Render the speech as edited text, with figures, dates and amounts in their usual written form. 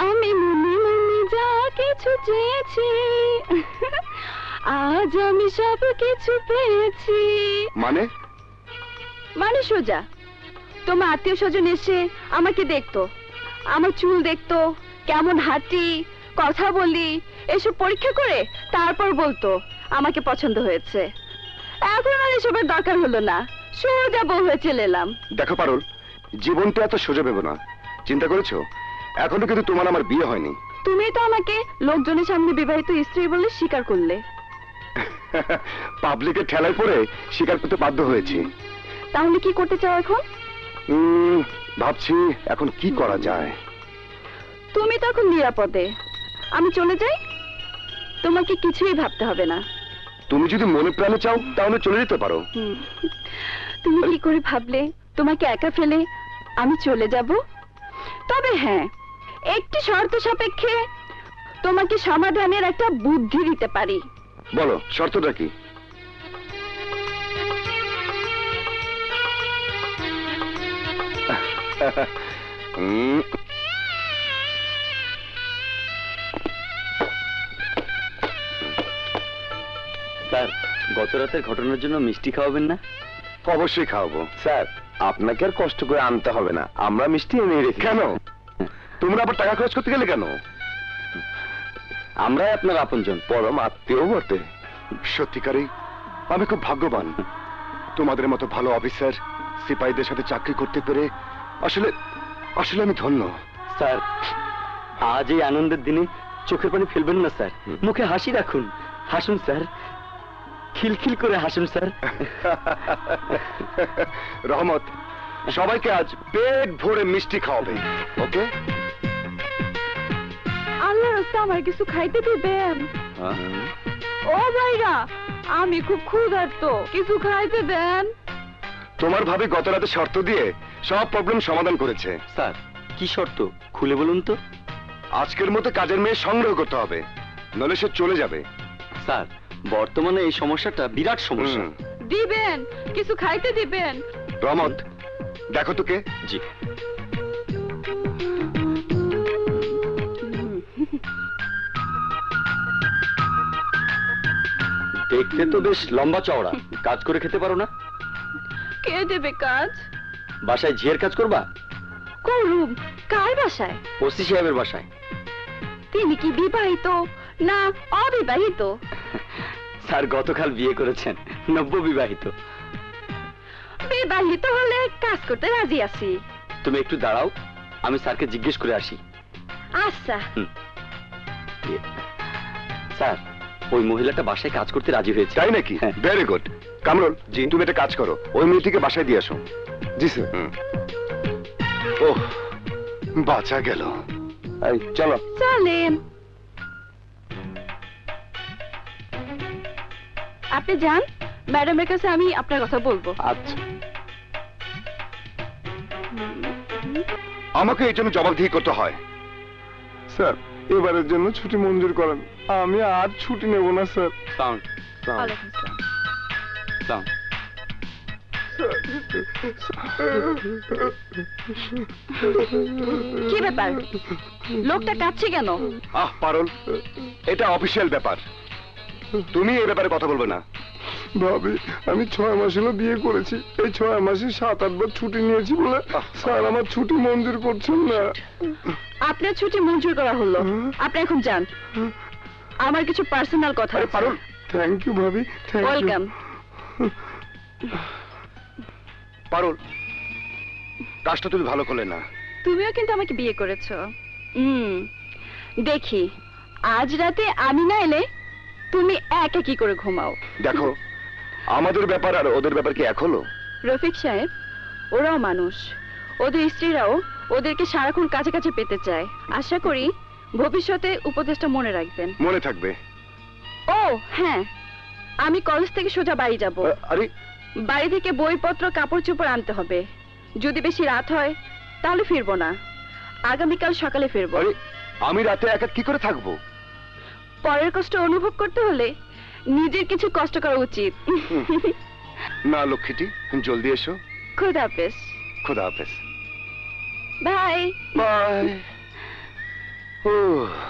আমি মনে মনে যা কিছু চেয়েছি, আজ আমি সব কিছু পেয়েছি। মানে সোজা, তোমার আত্মীয় স্বজন এসে আমাকে দেখতো, আমার চুল দেখতো, কেমন হাঁটি, কথা বলি, এসব পরীক্ষা করে তারপর বলতো আমাকে পছন্দ হয়েছে। এখন আর এসবের দরকার হলো না, সোজা বউ হয়ে চলে এলাম। দেখো পারুল, জীবনটা এত সোজা ভেবো না। চিন্তা করেছো, এখনো কিন্তু তোমার আমার বিয়ে হয়নি। তুমি তো আমাকে লোকজনের সামনে বিবাহিত স্ত্রী বলে স্বীকার করলে। পাবলিকের ঠেলায় পড়ে স্বীকার করতে বাধ্য হয়েছি। তাহলে কি করতে চাও এখন? ভাবছি এখন কি করা যায়। তুমি তো এখন নিরাপদে, আমি চলে যাই, তোমাকে কিছুই ভাবতে হবে না। তুমি যদি মনে প্রাণে চাও তাহলে চলে যেতে পারো। তুমি কি করে ভাবলে তোমাকে একা ফেলে আমি চলে যাব? তবে হ্যাঁ, একটি শর্ত সাপেক্ষে তোমাকে সমাধানের একটা বুদ্ধি দিতে পারি। বলো, শর্তটা কি? স্যার, গত রাতের ঘটনার জন্য মিষ্টি খাওয়াবেন না? অবশ্যই খাওয়াবো। স্যার, আপনাকে আর কষ্ট করে আনতে হবে না, আমরা মিষ্টি এনে রেখে। কেন? তোমরা আবার টাকা খরচ করতে গেলে কেন? আমরাই আপনার আপনজন, পরম আত্মীয় বটে। সত্যিকারই আমি খুব ভাগ্যবান। তোমাদের মতো ভালো অফিসার সিপাহীদের সাথে চাকরি করতে পেরে আসলে আসলে আমি ধন্য। স্যার, আজ এই আনন্দের দিনে চোখের পানি ফেলবেন না স্যার, মুখে হাসি রাখুন। হাসুন স্যার, খিলখিল করে হাসুন স্যার। রহমত, সবাইকে আজ পেট ভরে মিষ্টি খাওয়াবে, ওকে? আল্লাহর রাস্তা আমার কিছু খাইতে দিবেন? ও ভাইরা, আমি খুব ক্ষুধার্ত, কিছু খাইতে দেন। তোমার ভাবি গত রাতে শর্ত দিয়ে সব প্রবলেম সমাধান করেছে। স্যার, কি শর্ত খুলে বলুন তো? আজকের মতো কাজের মেয়ে সংগ্রহ করতে হবে, নলে সে চলে যাবে। স্যার, বর্তমানে এই সমস্যাটা বিরাট সমস্যা। দিবেন, কিছু খাইতে দিবেন। রহমত, দেখো তোকে। জি। দেখতে তো বেশ লম্বা চওড়া, কাজ করে খেতে পারো না? কে দেবে কাজ? বাসায় ঝিয়ের কাজ করবা? করুম। কার বাসায়? ওসি সাহেবের বাসায়। তিনি কি বিবাহিত না অবিবাহিত? স্যার গতকাল বিয়ে করেছেন, নব্য বিবাহিত। বিবাহিত হলে কাজ করতে রাজি আছি। তুমি একটু দাঁড়াও, আমি স্যারকে জিজ্ঞেস করে আসি। আচ্ছা। স্যার, ওই মহিলাটা বাসায় কাজ করতে রাজি হয়েছে। তাই নাকি? Very good. কামরুল, জি, তুমি একটা কাজ করো, ওই মেয়েটিকে বাসায় দিয়ে আসো। জি স্যার। ওহ, বাঁচা গেল। চলো চলেন। আপনি যান, ম্যাডামের কাছে আমি আপনার কথা বলবো। আচ্ছা। আমাকে এই জন্য জবাবদিহি করতে হয়। স্যার, এবারের জন্য ছুটি মঞ্জুর করেন, আমি আর ছুটি নেব না স্যার। সাউন্ড ওয়ালাইকুম আসসালাম। সাউন্ড। কি ব্যাপার, লোকটা কাঁদছে কেন? পারুল, এটা অফিসিয়াল ব্যাপার, তুমি এই ব্যাপারে কথা বলবে না। ভাবি, আমি 6 মাস হলো বিয়ে করেছি, এই 6 মাসে 7-8 বার ছুটি নিয়েছি বলে স্যার আমার ছুটি মঞ্জুর করছেন না। আপনার ছুটি মঞ্জুর করা হলো, আপনি এখন যান, আমার কিছু পার্সোনাল কথা আছে। পারুল, থ্যাংক ইউ ভাবি, থ্যাংক ইউ। ওয়েলকাম। পারুল, কাজটা তুমি ভালো করলে না। তুমিও কিন্তু আমাকে বিয়ে করেছো। দেখি আজ রাতে আমি না এলে তুমি একা কি করে ঘুমাও। দেখো, আমাদের ব্যাপার আর ওদের ব্যাপার কি এক হলো? রফিক সাহেব, ওরাও মানুষ, ওদের স্ত্রীরাও ওদেরকে সারাক্ষণ কাছে কাছে পেতে চায়। আশা করি ভবিষ্যতে উপদেশটা মনে রাখবেন। মনে থাকবে। ও হ্যাঁ, আমি কলেজ থেকে সোজা বাড়ি যাব। আরে, বাড়ি থেকে বইপত্র কাপড় চোপড় আনতে হবে, যদি বেশি রাত হয় তাহলে ফিরবো না, আগামীকাল সকালে ফিরবো। আরে, আমি রাতে একা কি করে থাকবো? পরের কষ্ট অনুভব করতে হলে নিজের কিছু কষ্ট করা উচিত। না লক্ষ্মীটি, জলদি এসো। খোদা হাফেজ। খোদা হাফেজ। Bye bye. ও